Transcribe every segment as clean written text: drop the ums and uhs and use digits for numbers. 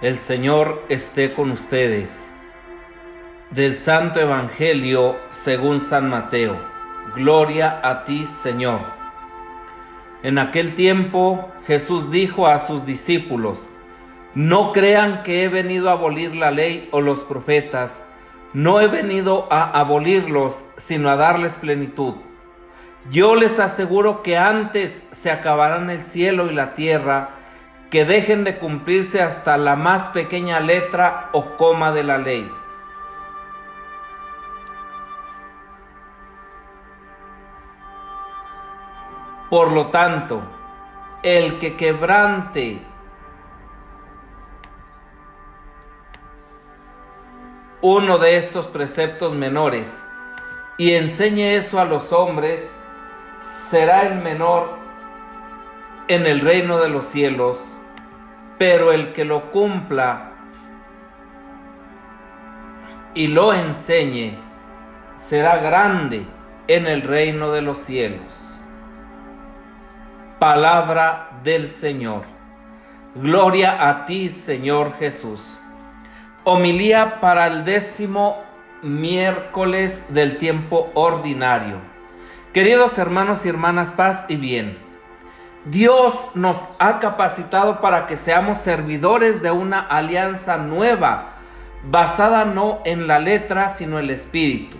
El Señor esté con ustedes. Del Santo Evangelio según San Mateo. Gloria a ti, Señor. En aquel tiempo Jesús dijo a sus discípulos: no crean que he venido a abolir la ley o los profetas. No he venido a abolirlos, sino a darles plenitud. Yo les aseguro que antes se acabarán el cielo y la tierra, que dejen de cumplirse hasta la más pequeña letra o coma de la ley. Por lo tanto, el que quebrante uno de estos preceptos menores y enseñe eso a los hombres, será el menor en el reino de los cielos, pero el que lo cumpla y lo enseñe será grande en el reino de los cielos. Palabra del Señor. Gloria a ti, Señor Jesús. Homilía para el 10º miércoles del tiempo ordinario. Queridos hermanos y hermanas, paz y bien. Dios nos ha capacitado para que seamos servidores de una alianza nueva, basada no en la letra, sino en el espíritu.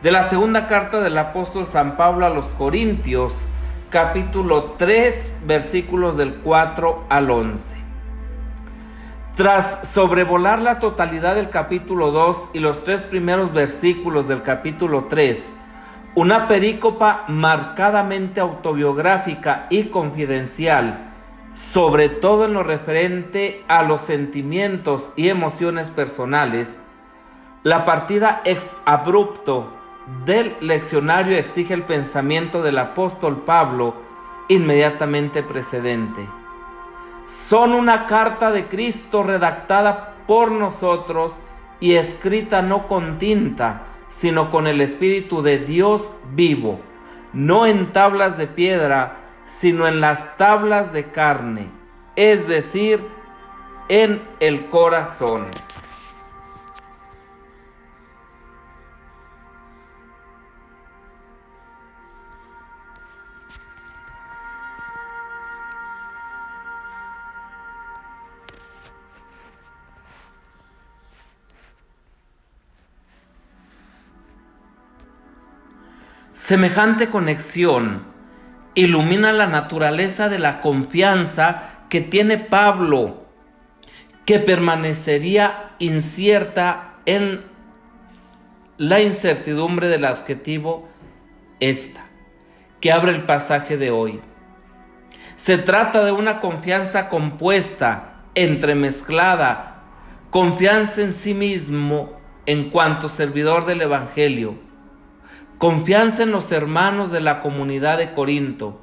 De la segunda carta del apóstol San Pablo a los Corintios, capítulo 3, versículos del 4 al 11. Tras sobrevolar la totalidad del capítulo 2 y los 3 primeros versículos del capítulo 3, una perícopa marcadamente autobiográfica y confidencial, sobre todo en lo referente a los sentimientos y emociones personales, la partida ex abrupto del leccionario exige el pensamiento del apóstol Pablo inmediatamente precedente. Son una carta de Cristo redactada por nosotros y escrita no con tinta, sino con el Espíritu de Dios vivo, no en tablas de piedra, sino en las tablas de carne, es decir, en el corazón. Semejante conexión ilumina la naturaleza de la confianza que tiene Pablo, que permanecería incierta en la incertidumbre del adjetivo esta, que abre el pasaje de hoy. Se trata de una confianza compuesta, entremezclada, confianza en sí mismo en cuanto servidor del Evangelio, confianza en los hermanos de la comunidad de Corinto,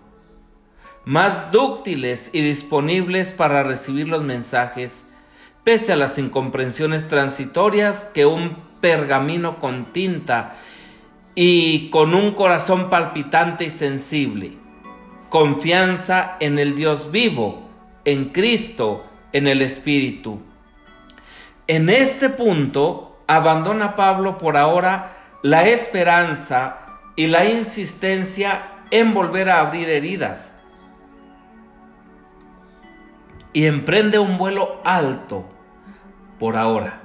más dúctiles y disponibles para recibir los mensajes, pese a las incomprensiones transitorias que un pergamino con tinta y con un corazón palpitante y sensible. Confianza en el Dios vivo, en Cristo, en el Espíritu. En este punto, abandona Pablo por ahora la esperanza y la insistencia en volver a abrir heridas y emprende un vuelo alto por ahora,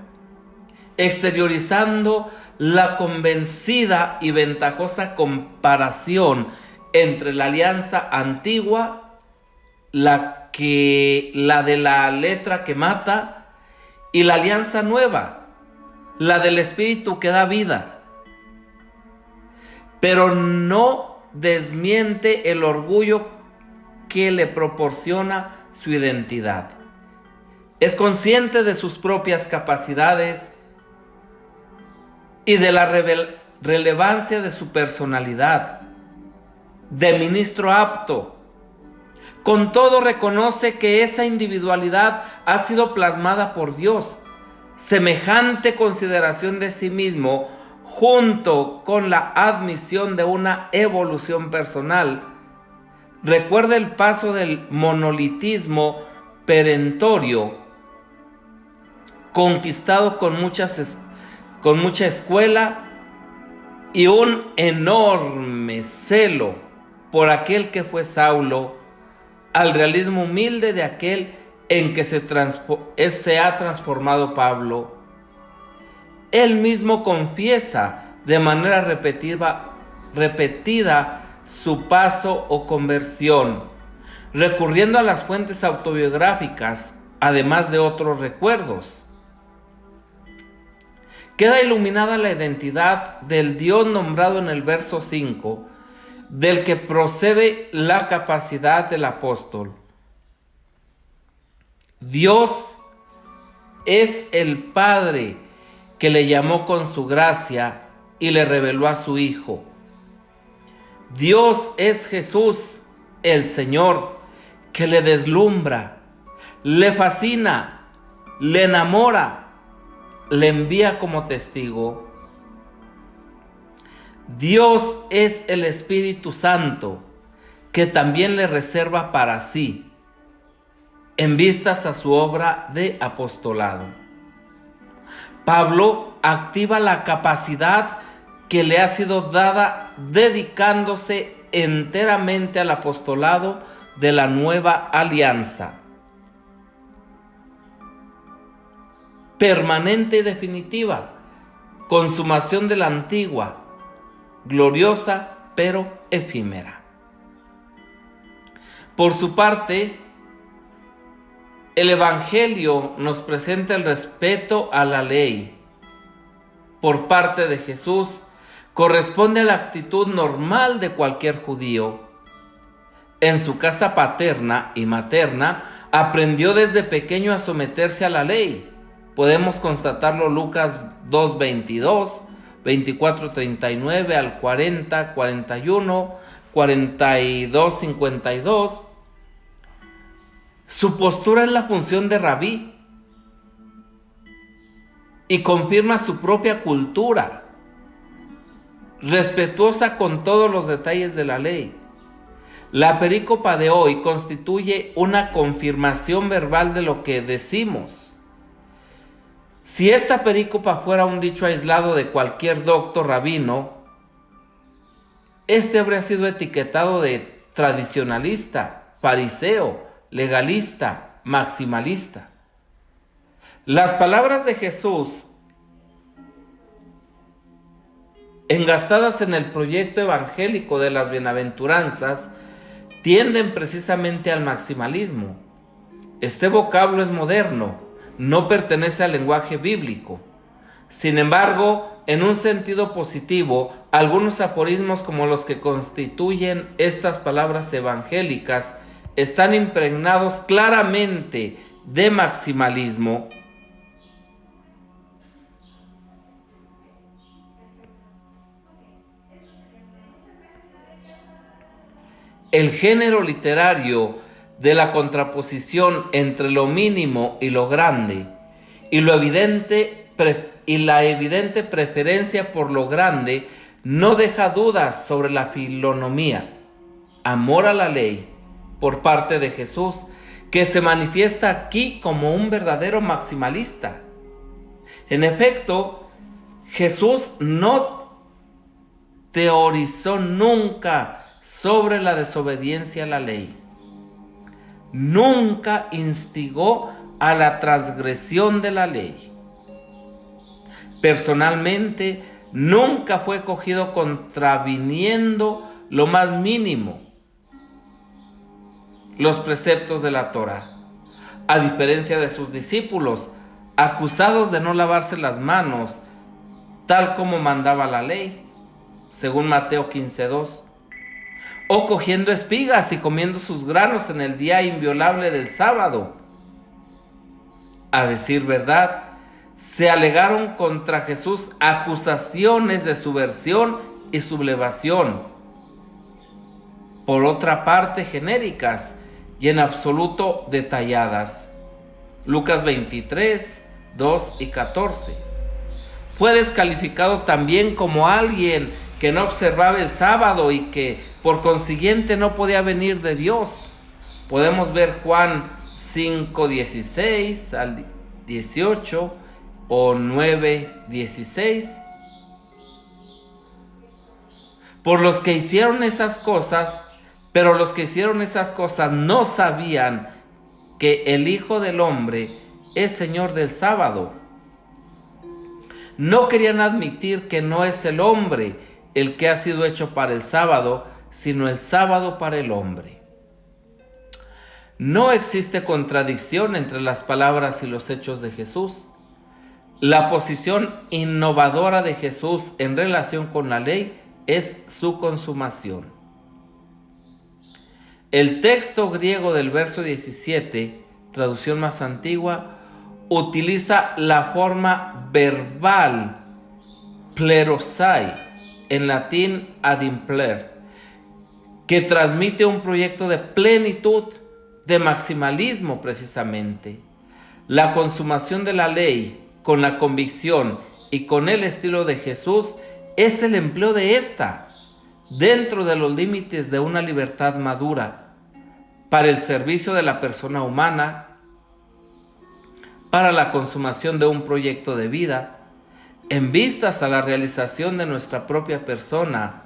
exteriorizando la convencida y ventajosa comparación entre la alianza antigua, la de la letra que mata, y la alianza nueva, la del Espíritu que da vida. Pero no desmiente el orgullo que le proporciona su identidad. Es consciente de sus propias capacidades y de la relevancia de su personalidad, de ministro apto. Con todo, reconoce que esa individualidad ha sido plasmada por Dios. Semejante consideración de sí mismo, junto con la admisión de una evolución personal, recuerda el paso del monolitismo perentorio conquistado con mucha escuela y un enorme celo por aquel que fue Saulo, al realismo humilde de aquel en que se ha transformado Pablo. Él mismo confiesa de manera repetida su paso o conversión, recurriendo a las fuentes autobiográficas, además de otros recuerdos. Queda iluminada la identidad del Dios nombrado en el verso 5, del que procede la capacidad del apóstol. Dios es el Padre que le llamó con su gracia y le reveló a su Hijo. Dios es Jesús, el Señor, que le deslumbra, le fascina, le enamora, le envía como testigo. Dios es el Espíritu Santo, que también le reserva para sí, en vistas a su obra de apostolado. Pablo activa la capacidad que le ha sido dada dedicándose enteramente al apostolado de la nueva alianza, permanente y definitiva, consumación de la antigua, gloriosa pero efímera. Por su parte, el Evangelio nos presenta el respeto a la ley por parte de Jesús. Corresponde a la actitud normal de cualquier judío. En su casa paterna y materna aprendió desde pequeño a someterse a la ley. Podemos constatarlo Lucas 2:22, 24:39 al 40, 41, 42, 52. Su postura es la función de rabí y confirma su propia cultura, respetuosa con todos los detalles de la ley. La perícopa de hoy constituye una confirmación verbal de lo que decimos. Si esta perícopa fuera un dicho aislado de cualquier doctor rabino, este habría sido etiquetado de tradicionalista, fariseo, legalista, maximalista. Las palabras de Jesús, engastadas en el proyecto evangélico de las bienaventuranzas, tienden precisamente al maximalismo. Este vocablo es moderno, no pertenece al lenguaje bíblico. Sin embargo, en un sentido positivo, algunos aforismos como los que constituyen estas palabras evangélicas están impregnados claramente de maximalismo. El género literario de la contraposición entre lo mínimo y lo grande, y la evidente preferencia por lo grande, no deja dudas sobre la filonomía, amor a la ley, por parte de Jesús, que se manifiesta aquí como un verdadero maximalista. En efecto, Jesús no teorizó nunca sobre la desobediencia a la ley. Nunca instigó a la transgresión de la ley. Personalmente, nunca fue cogido contraviniendo lo más mínimo los preceptos de la Torá, a diferencia de sus discípulos, acusados de no lavarse las manos, tal como mandaba la ley, según Mateo 15:2, o cogiendo espigas y comiendo sus granos en el día inviolable del sábado. A decir verdad, se alegaron contra Jesús acusaciones de subversión y sublevación, por otra parte genéricas y en absoluto detalladas. Lucas 23, 2 y 14. Fue descalificado también como alguien que no observaba el sábado y que por consiguiente no podía venir de Dios. Podemos ver Juan 5:16 al 18 o 9:16. Por los que hicieron esas cosas, pero los que hicieron esas cosas no sabían que el Hijo del Hombre es Señor del sábado. No querían admitir que no es el hombre el que ha sido hecho para el sábado, sino el sábado para el hombre. No existe contradicción entre las palabras y los hechos de Jesús. La posición innovadora de Jesús en relación con la ley es su consumación. El texto griego del verso 17, traducción más antigua, utiliza la forma verbal plerosai, en latín ad impler, que transmite un proyecto de plenitud, de maximalismo precisamente. La consumación de la ley con la convicción y con el estilo de Jesús es el empleo de esta dentro de los límites de una libertad madura para el servicio de la persona humana, para la consumación de un proyecto de vida, en vistas a la realización de nuestra propia persona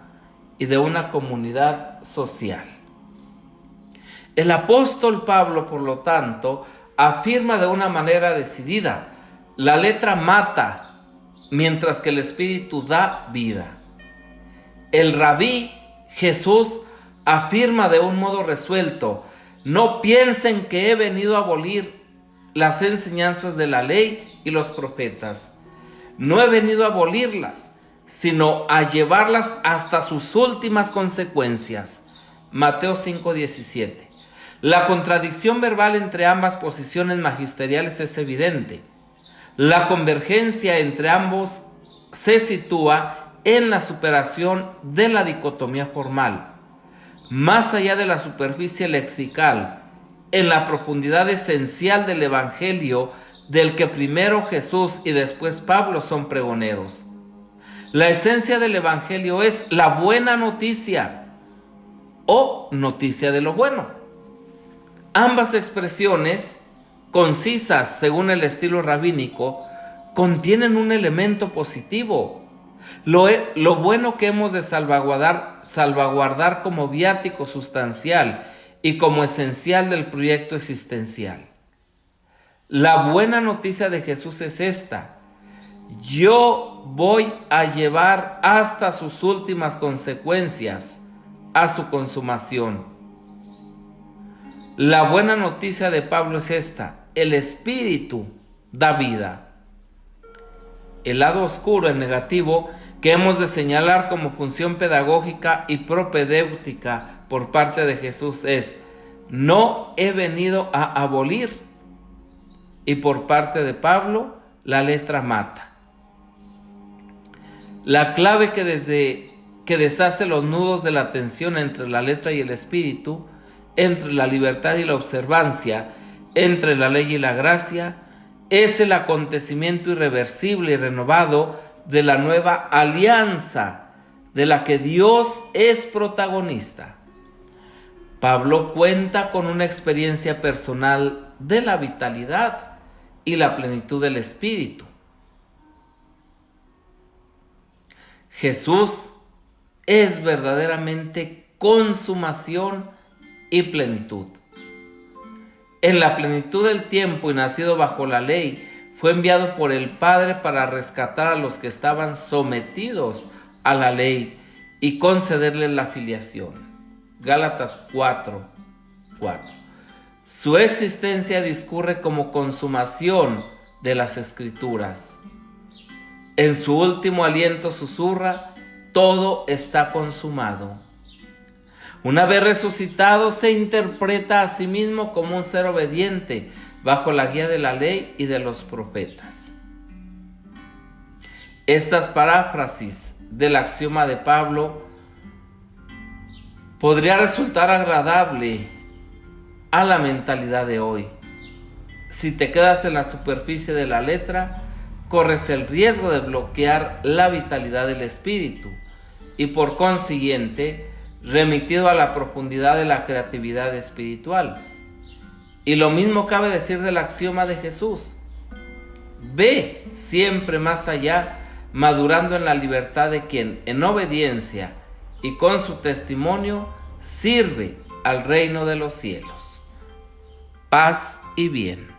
y de una comunidad social. El apóstol Pablo, por lo tanto, afirma de una manera decidida: la letra mata, mientras que el espíritu da vida. El rabí Jesús afirma de un modo resuelto: no piensen que he venido a abolir las enseñanzas de la ley y los profetas. No he venido a abolirlas, sino a llevarlas hasta sus últimas consecuencias. Mateo 5:17. La contradicción verbal entre ambas posiciones magisteriales es evidente. La convergencia entre ambos se sitúa en la superación de la dicotomía formal, más allá de la superficie lexical, en la profundidad esencial del Evangelio del que primero Jesús y después Pablo son pregoneros. La esencia del Evangelio es la buena noticia o noticia de lo bueno. Ambas expresiones, concisas según el estilo rabínico, contienen un elemento positivo. Lo bueno que hemos de salvaguardar como viático sustancial y como esencial del proyecto existencial. La buena noticia de Jesús es esta: yo voy a llevar hasta sus últimas consecuencias a su consumación. La buena noticia de Pablo es esta: el Espíritu da vida. El lado oscuro, el negativo, que hemos de señalar como función pedagógica y propedéutica por parte de Jesús es: no he venido a abolir. Y por parte de Pablo, la letra mata. La clave que deshace los nudos de la tensión entre la letra y el espíritu, entre la libertad y la observancia, entre la ley y la gracia, es el acontecimiento irreversible y renovado de la nueva alianza de la que Dios es protagonista. Pablo cuenta con una experiencia personal de la vitalidad y la plenitud del Espíritu. Jesús es verdaderamente consumación y plenitud. En la plenitud del tiempo y nacido bajo la ley, fue enviado por el Padre para rescatar a los que estaban sometidos a la ley y concederles la filiación. Gálatas 4:4. Su existencia discurre como consumación de las Escrituras. En su último aliento susurra: todo está consumado. Una vez resucitado, se interpreta a sí mismo como un ser obediente bajo la guía de la ley y de los profetas. Estas paráfrasis del axioma de Pablo podría resultar agradable a la mentalidad de hoy. Si te quedas en la superficie de la letra, corres el riesgo de bloquear la vitalidad del espíritu y por consiguiente remitido a la profundidad de la creatividad espiritual. Y lo mismo cabe decir del axioma de Jesús: ve siempre más allá, madurando en la libertad de quien, en obediencia y con su testimonio, sirve al reino de los cielos. Paz y bien.